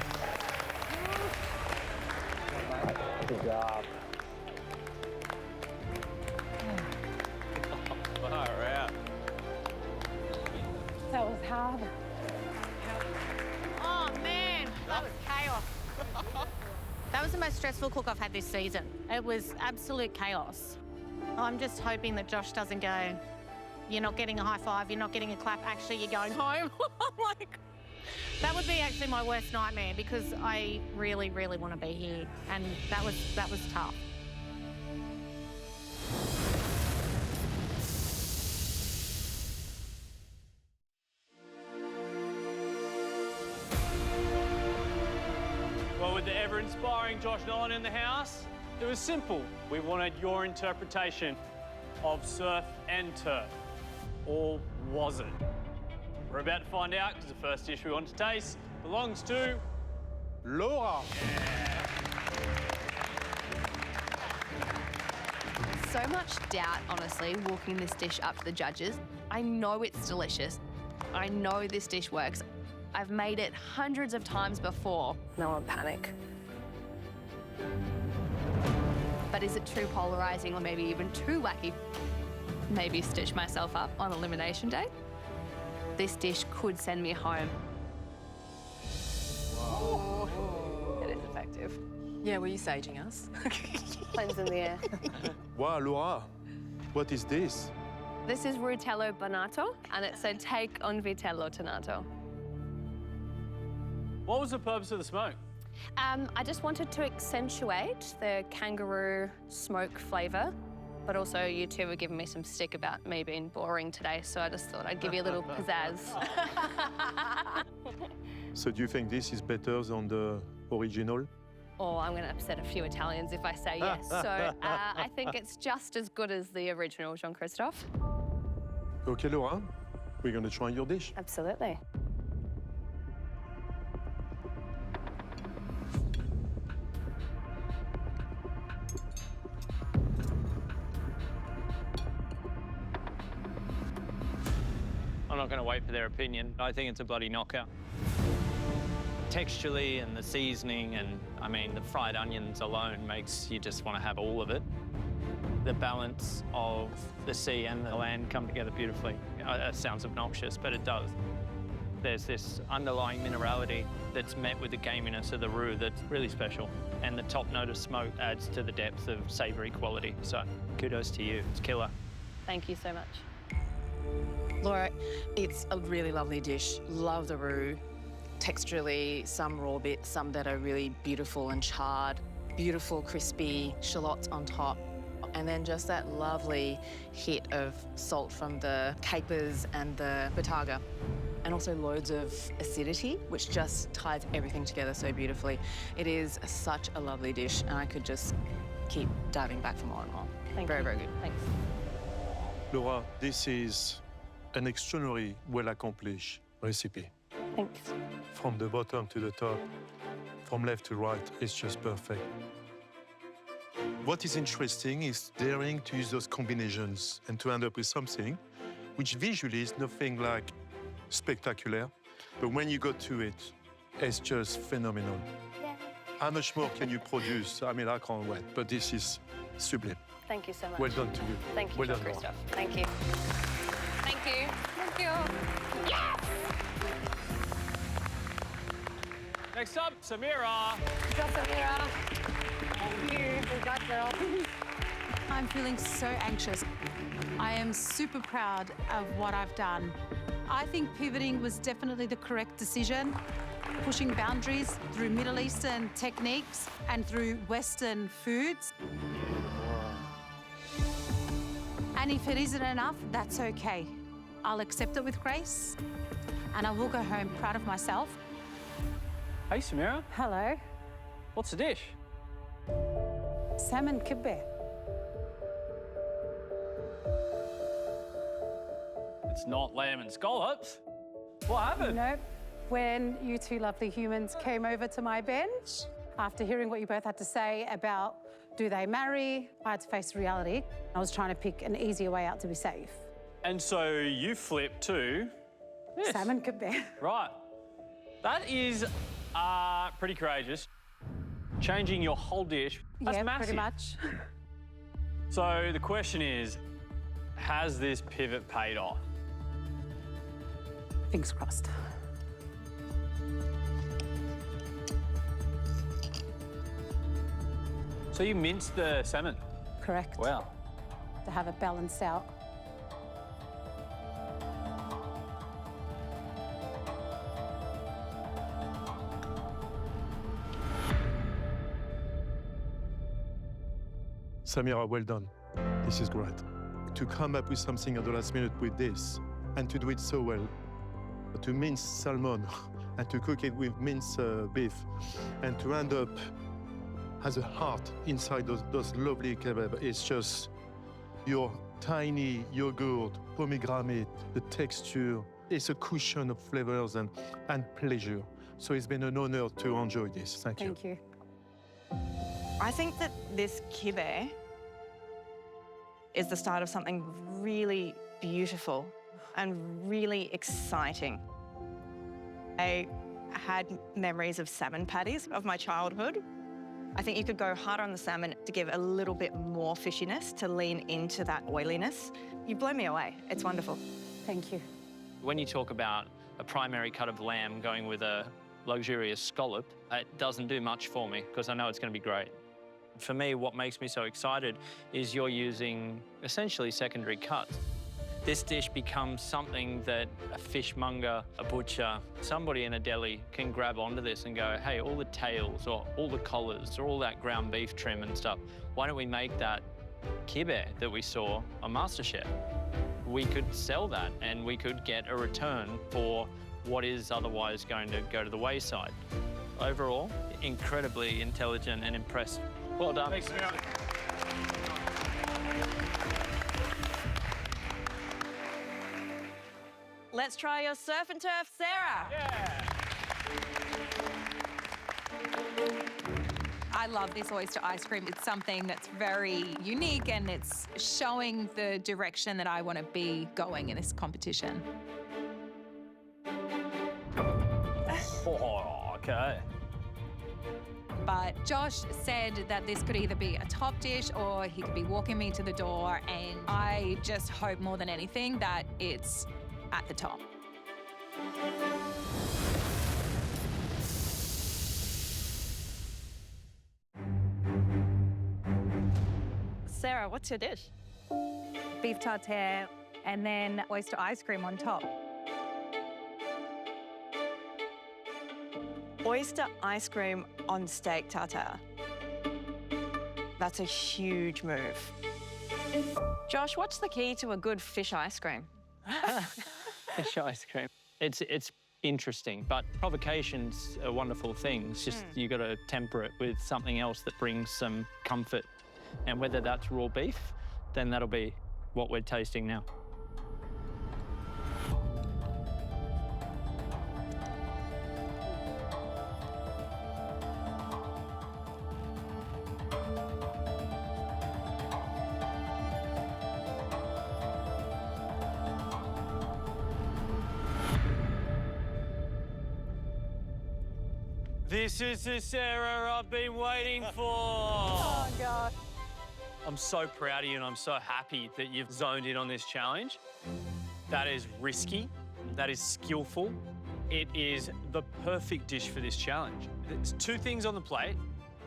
Good job. Far out. That was hard. Oh, man, that was chaos. That was the most stressful cook I've had this season. It was absolute chaos. I'm just hoping that Josh doesn't go, you're not getting a high five, you're not getting a clap, actually you're going home. Like, that would be actually my worst nightmare because I really, really want to be here. And that was tough. Well, with the ever-inspiring Josh Nyland in the house, it was simple. We wanted your interpretation of surf and turf. Or was it? We're about to find out because the first dish we want to taste belongs to Laura. So much doubt, honestly, walking this dish up to the judges. I know it's delicious. I know this dish works. I've made it hundreds of times before. No one panic. But is it too polarising or maybe even too wacky? Maybe stitch myself up on Elimination Day? This dish could send me home. Whoa. It is effective. Yeah, were you saging us? Planes in the air. Wow, Laura, what is this? This is Rutello Bonito, and it's a take on Vitello Tonato. What was the purpose of the smoke? I just wanted to accentuate the kangaroo smoke flavour, but also you two were giving me some stick about me being boring today, so I just thought I'd give you a little pizzazz. So do you think this is better than the original? Or I'm going to upset a few Italians if I say yes. So I think it's just as good as the original, Jean-Christophe. Okay, Laura, we're going to try your dish. Absolutely. I'm not going to wait for their opinion. I think it's a bloody knockout. Texturally and the seasoning and, I mean, the fried onions alone makes you just want to have all of it. The balance of the sea and the land come together beautifully. It sounds obnoxious, but it does. There's this underlying minerality that's met with the gaminess of the roux that's really special. And the top note of smoke adds to the depth of savoury quality. So kudos to you. It's killer. Thank you so much. Laura, it's a really lovely dish. Love the roux. Texturally, some raw bits, some that are really beautiful and charred. Beautiful, crispy shallots on top. And then just that lovely hit of salt from the capers and the botarga. and also loads of acidity, which just ties everything together so beautifully. It is such a lovely dish, and I could just keep diving back for more and more. Very, very good. Thanks. Laura, this is an extraordinarily well-accomplished recipe. Thanks. From the bottom to the top, from left to right, it's just perfect. What is interesting is daring to use those combinations and to end up with something which visually is nothing like spectacular, but when you go to it, it's just phenomenal. Yeah. How much more can you produce? I mean, I can't wait, but this is sublime. Thank you so much. Well done to you. Thank you, Well done, Laura. Christoph. Thank you. Thank you. Thank you. Yes! Next up, Samira. Good job, Samira. Thank you. Good job, girl. I'm feeling so anxious. I am super proud of what I've done. I think pivoting was definitely the correct decision. Pushing boundaries through Middle Eastern techniques and through Western foods. And if it isn't enough, that's okay. I'll accept it with grace, and I will go home proud of myself. Hey, Samira. Hello. What's the dish? Salmon kibbeh. It's not lamb and scallops. What happened? Nope. When you two lovely humans came over to my bench, after hearing what you both had to say about do they marry, I had to face reality. I was trying to pick an easier way out to be safe. And so you flipped to this. Salmon kibbeh. Right. That is pretty courageous. Changing your whole dish. That's Yeah, massive. pretty much. So the question is, has this pivot paid off? Fingers crossed. So you minced the salmon? Correct. Wow. To have it balanced out. Samira, well done. This is great. To come up with something at the last minute with this, and to do it so well, to mince salmon, and to cook it with minced beef, and to end up as a heart inside those lovely kebab, it's just your tiny yogurt, pomegranate, the texture. It's a cushion of flavors and pleasure. So it's been an honor to enjoy this. Thank you. Thank you. I think that this kibbeh is the start of something really beautiful and really exciting. I had memories of salmon patties of my childhood. I think you could go harder on the salmon to give a little bit more fishiness, to lean into that oiliness. You blow me away. It's wonderful. Thank you. When you talk about a primary cut of lamb going with a luxurious scallop, it doesn't do much for me because I know it's going to be great. For me, what makes me so excited is you're using essentially secondary cuts. This dish becomes something that a fishmonger, a butcher, somebody in a deli can grab onto this and go, hey, all the tails or all the collars or all that ground beef trim and stuff, why don't we make that kibbeh that we saw on MasterChef? We could sell that and we could get a return for what is otherwise going to go to the wayside. Overall, incredibly intelligent and impressed. Well done. Thanks, Samira. Let's try your surf and turf, Sarah. I love this oyster ice cream. It's something that's very unique and it's showing the direction that I want to be going in this competition. Oh, okay. But Josh said that this could either be a top dish or he could be walking me to the door, and I just hope more than anything that it's at the top. Sarah, what's your dish? Beef tartare and then oyster ice cream on top. Oyster ice cream on steak tartare. That's a huge move. Josh, what's the key to a good fish ice cream? Fish ice cream. It's interesting, but provocation's a wonderful thing. It's just you got to temper it with something else that brings some comfort. And whether that's raw beef, then that'll be what we're tasting now. This is the Sarah I've been waiting for. Oh, God. I'm so proud of you and I'm so happy that you've zoned in on this challenge. That is risky, that is skillful. It is the perfect dish for this challenge. It's two things on the plate,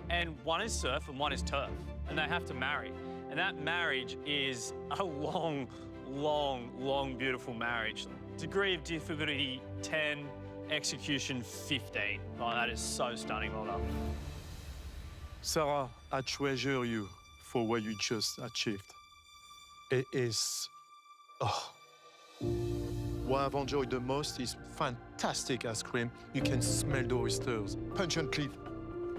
and one is surf and one is turf, and they have to marry. And that marriage is a long, beautiful marriage. Degree of difficulty, 10, execution, 15. Oh, that is so stunning, well done. Sarah, I treasure you for what you just achieved. It is... Oh. What I've enjoyed the most is fantastic ice cream. You can smell the oysters. Punch and clip,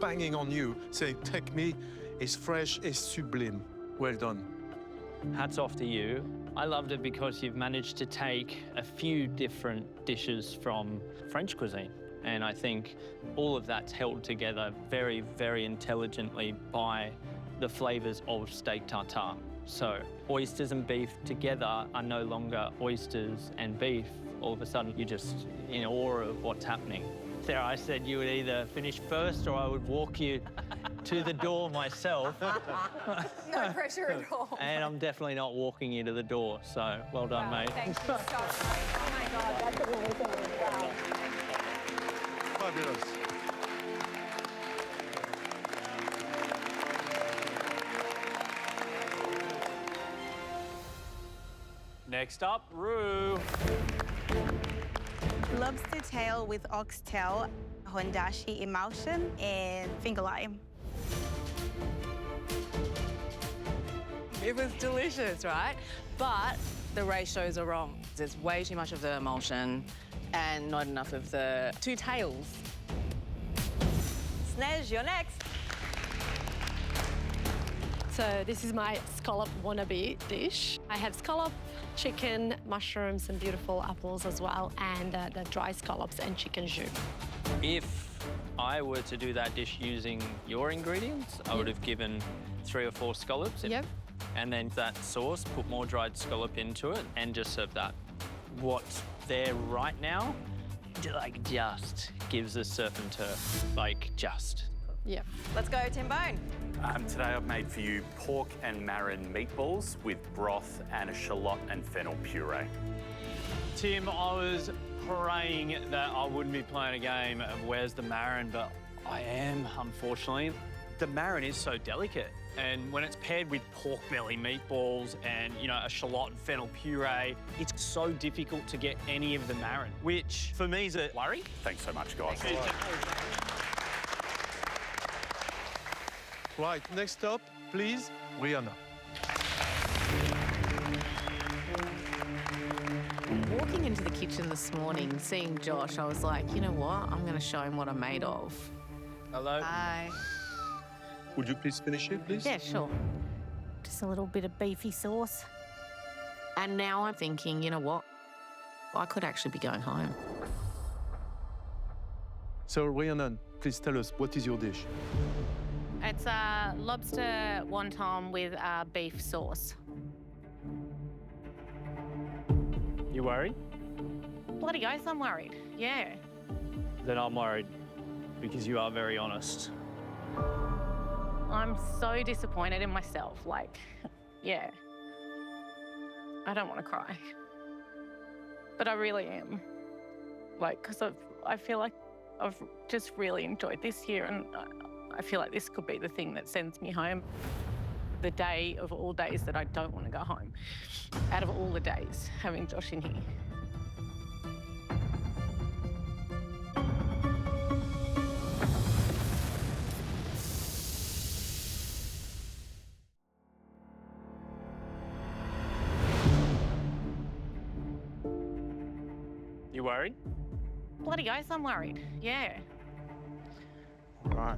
banging on you, saying, take me, it's fresh, it's sublime. Well done. Hats off to you. I loved it because you've managed to take a few different dishes from French cuisine. And I think all of that's held together very, very intelligently by the flavors of steak tartare. So oysters and beef together are no longer oysters and beef. All of a sudden, you're just in awe of what's happening. Sarah, I said you would either finish first or I would walk you to the door myself. No pressure at all. And I'm definitely not walking you to the door, so well done, mate. Thank you so much. Oh my God, that's amazing. Wow. Fabulous. Next up, Rue. Lobster tail with oxtail, hondashi emulsion, and finger lime. It was delicious, right? But the ratios are wrong. There's way too much of the emulsion and not enough of the two tails. Snez, you're next. So this is my scallop wannabe dish. I have scallop, chicken, mushrooms, and beautiful apples as well, and the dry scallops and chicken jus. If I were to do that dish using your ingredients, I would have given 3 or 4 scallops. Yep. And then that sauce, put more dried scallop into it and just serve that. What's there right now, just gives us surf and turf, just. Yep. Let's go, Tim Bone. Today I've made for you pork and marron meatballs with broth and a shallot and fennel puree. Tim, I was praying that I wouldn't be playing a game of where's the marron, but I am, unfortunately. The marron is so delicate, and when it's paired with pork belly meatballs and, a shallot and fennel puree, it's so difficult to get any of the marron, which for me is a worry. Thanks so much, guys. Right, next up, please, Rihanna. Walking into the kitchen this morning, seeing Josh, I was like, you know what? I'm going to show him what I'm made of. Hello. Hi. Would you please finish it, please? Yeah, sure. Just a little bit of beefy sauce. And now I'm thinking, you know what? I could actually be going home. So, Rhiannon, please tell us, what is your dish? It's a lobster wonton with beef sauce. You worried? Bloody oath, I'm worried. Yeah. Then I'm worried because you are very honest. I'm so disappointed in myself. Yeah. I don't want to cry. But I really am. Because I feel like I've just really enjoyed this year, and I feel like this could be the thing that sends me home. The day of all days that I don't want to go home. Out of all the days, having Josh in here. You worried? Bloody oath, I'm worried. Yeah. All right.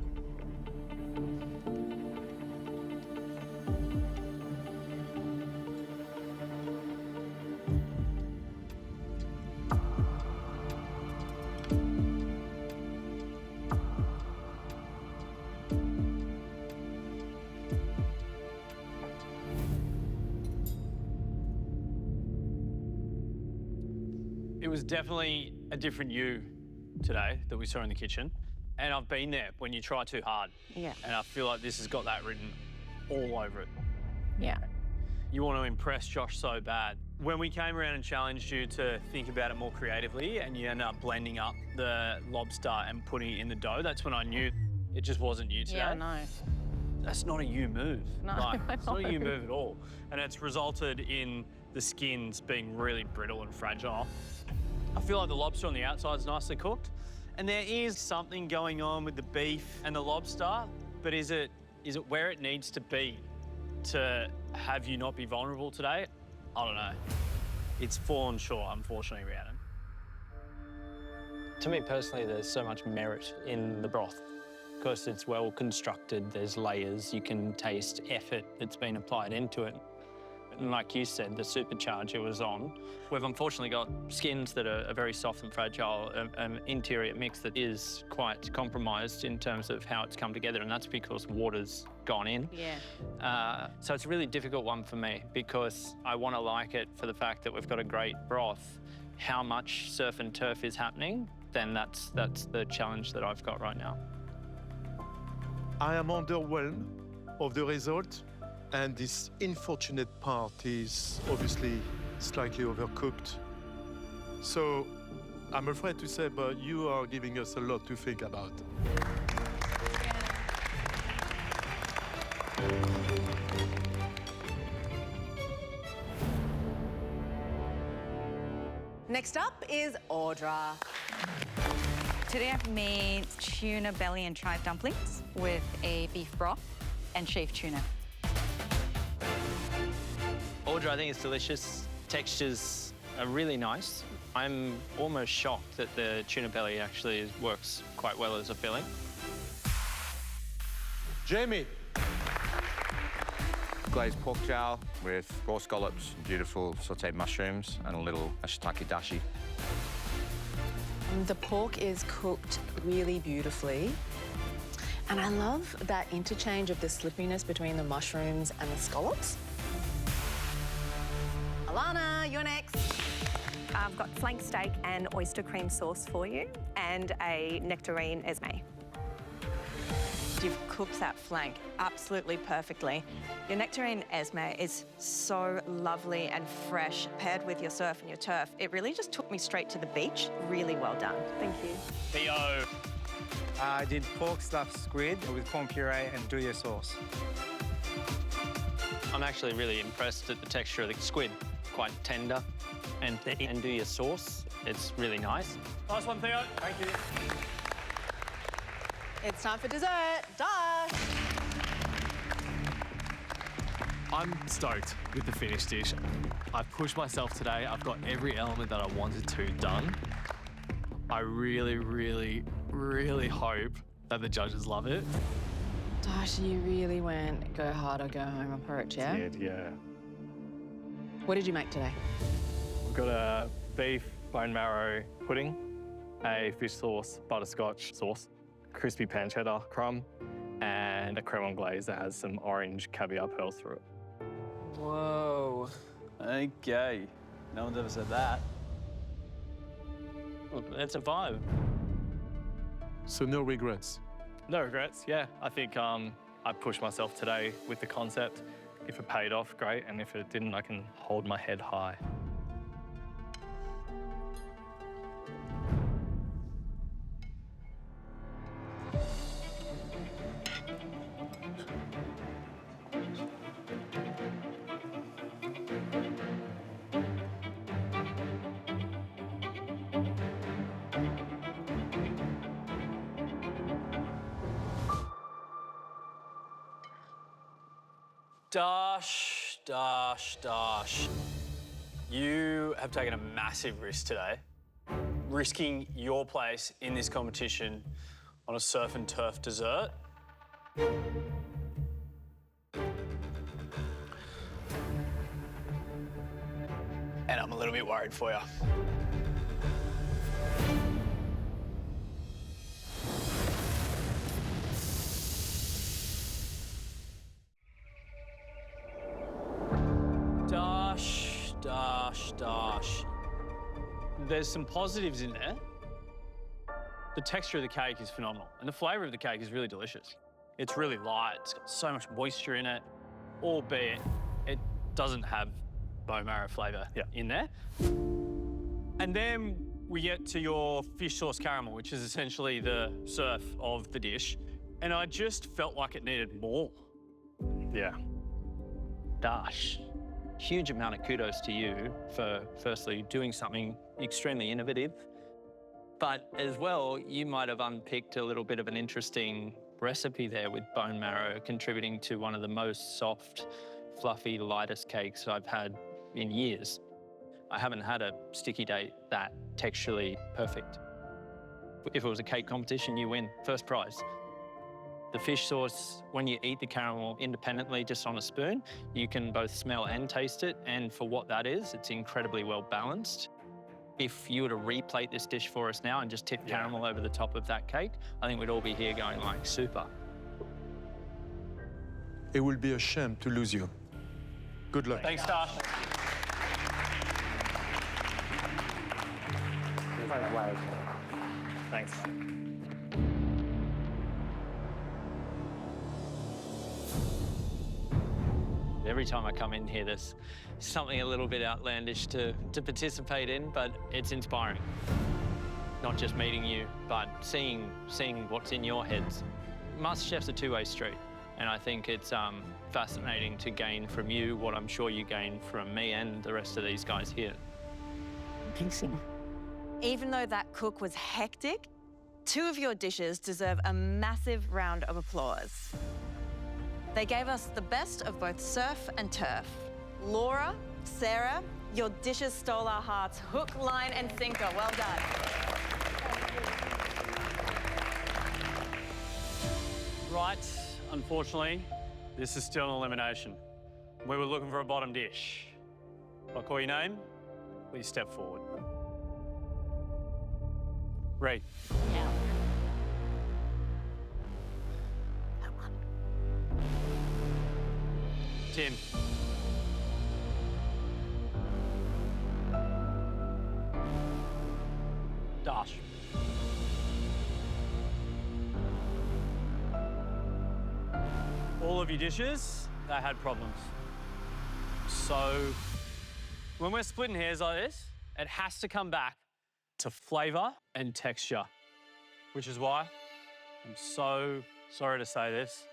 It was definitely a different you today that we saw in the kitchen. And I've been there when you try too hard. Yeah. And I feel like this has got that written all over it. Yeah. You want to impress Josh so bad. When we came around and challenged you to think about it more creatively and you end up blending up the lobster and putting it in the dough, that's when I knew it just wasn't you today. Yeah, I know. That's not a you move. No, Like, I it's not a you know. move at all. And it's resulted in the skins being really brittle and fragile. I feel like the lobster on the outside is nicely cooked. And there is something going on with the beef and the lobster, but is it where it needs to be to have you not be vulnerable today? I don't know. It's fallen short, unfortunately, Rhiannon. To me personally, there's so much merit in the broth because it's well constructed, there's layers, you can taste effort that's been applied into it. And like you said, the supercharger was on. We've unfortunately got skins that are very soft and fragile, an interior mix that is quite compromised in terms of how it's come together, and that's because water's gone in. Yeah. So it's a really difficult one for me because I want to like it for the fact that we've got a great broth. How much surf and turf is happening, then that's the challenge that I've got right now. I am underwhelmed of the result, and this unfortunate part is obviously slightly overcooked. So I'm afraid to say, but you are giving us a lot to think about. Next up is Audra. Today I've made tuna belly and chive dumplings with a beef broth and shaved tuna. Audra, I think it's delicious. Textures are really nice. I'm almost shocked that the tuna belly actually works quite well as a filling. Jamie. Glazed pork jowl with raw scallops, beautiful sautéed mushrooms, and a little shiitake dashi. The pork is cooked really beautifully. And I love that interchange of the slippiness between the mushrooms and the scallops. Alana, you're next. I've got flank steak and oyster cream sauce for you and a nectarine esme. You've cooked that flank absolutely perfectly. Your nectarine esme is so lovely and fresh, paired with your surf and your turf. It really just took me straight to the beach. Really well done. Thank you. Theo. I did pork stuffed squid with corn puree and Duya sauce. I'm actually really impressed at the texture of the squid. Quite tender, and do your sauce. It's really nice. Last one, Theo. Thank you. It's time for dessert. Dash. I'm stoked with the finished dish. I've pushed myself today. I've got every element that I wanted to done. I really, really, really hope that the judges love it. Dash, you really went go hard or go home approach, yeah? Did, yeah. What did you make today? We've got a beef bone marrow pudding, a fish sauce butterscotch sauce, crispy pancetta crumb, and a creme anglaise that has some orange caviar pearls through it. Whoa. Okay. No one's ever said that. Well, that's a vibe. So no regrets? No regrets, yeah. I think I pushed myself today with the concept. If it paid off, great, and if it didn't, I can hold my head high. Dash, Dash, Dash. You have taken a massive risk today. risking your place in this competition on a surf and turf dessert. And I'm a little bit worried for you. Dash. There's some positives in there. The texture of the cake is phenomenal, and the flavour of the cake is really delicious. It's really light, it's got so much moisture in it, albeit it doesn't have bone marrow flavour in there. And then we get to your fish sauce caramel, which is essentially the surf of the dish, and I just felt like it needed more. Yeah. Dash. Huge amount of kudos to you for firstly doing something extremely innovative, but as well, you might have unpicked a little bit of an interesting recipe there with bone marrow contributing to one of the most soft, fluffy, lightest cakes I've had in years. I haven't had a sticky date that texturally perfect. If it was a cake competition, you win, first prize. The fish sauce, when you eat the caramel independently just on a spoon, you can both smell and taste it, and for what that is, it's incredibly well balanced. If you were to replate this dish for us now and just tip caramel over the top of that cake, I think we'd all be here going like, super. It will be a shame to lose you. Good luck. Thanks, Dash. Thanks. Every time I come in here, there's something a little bit outlandish to participate in, but it's inspiring. Not just meeting you, but seeing what's in your heads. MasterChef's a two-way street, and I think it's fascinating to gain from you what I'm sure you gain from me and the rest of these guys here. Amazing. Even though that cook was hectic, two of your dishes deserve a massive round of applause. They gave us the best of both surf and turf. Laura, Sarah, your dishes stole our hearts, hook, line, and sinker. Well done. Right, unfortunately, this is still an elimination. We were looking for a bottom dish. If I call your name, please step forward. Ray. Yeah. Tim. Dash. All of your dishes, they had problems. So when we're splitting hairs like this, it has to come back to flavour and texture, which is why I'm so sorry to say this.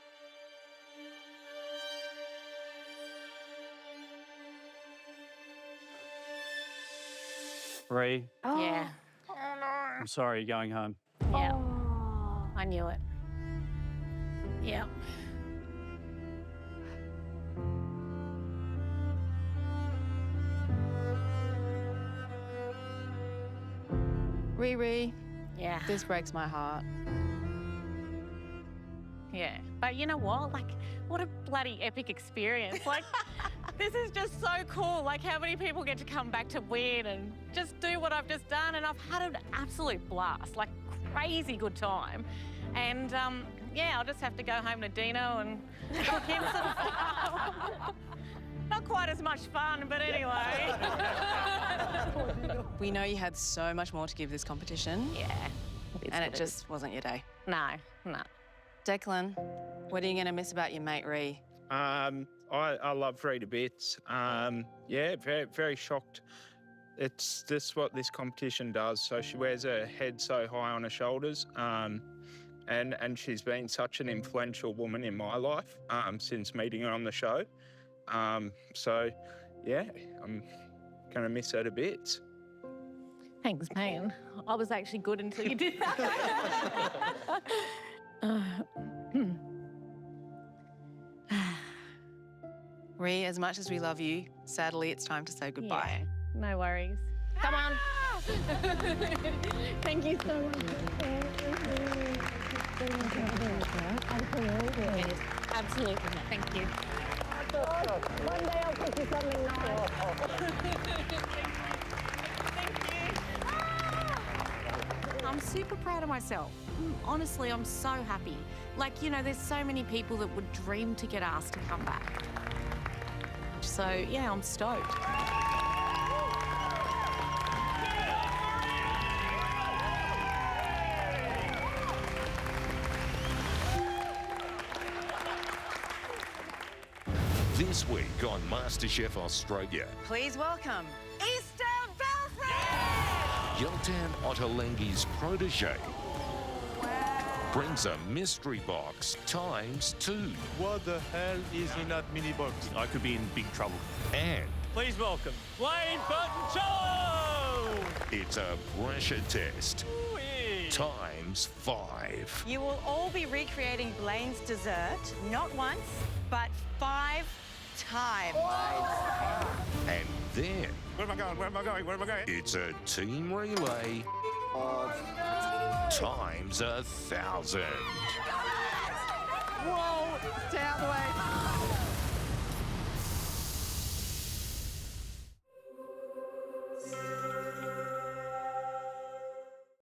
Bree, Yeah. I'm sorry, you're going home. Yeah. I knew it. Yeah. Riri. Yeah. This breaks my heart. Yeah, but you know what? Like, what a bloody epic experience. Like, this is just so cool. Like, how many people get to come back to win and just do what I've just done? And I've had an absolute blast, like, crazy good time. And, yeah, I'll just have to go home to Dino and cook him some stuff. Not quite as much fun, but anyway. We know you had so much more to give this competition. Yeah. And it just wasn't your day. No. Declan, what are you going to miss about your mate, Ree? I love Ree to bits. Yeah, very, very shocked. It's just what this competition does. So she wears her head so high on her shoulders. And she's been such an influential woman in my life since meeting her on the show. So, yeah, I'm going to miss her to bits. Thanks, man. I was actually good until you did that. Ree, as much as we love you, sadly, it's time to say goodbye. Yeah, no worries. Come on. Thank you so much. Absolutely. Absolutely. Thank you. One day I'll cook you something nice. I'm super proud of myself. Honestly, I'm so happy. Like, you know, there's so many people that would dream to get asked to come back. So, yeah, I'm stoked. This week on MasterChef Australia, Please welcome Easter Yeltan Ottolenghi's protege brings a mystery box ×2. What the hell is in that mini box? I could be in big trouble. And Please welcome Blaine Burton-Cho! it's a pressure test ×5. You will all be recreating Blaine's dessert, not once, but 5 times. And then Where am I going? Where am I going? Where am I going? it's a team relay ×1,000. Whoa, stay out of the way.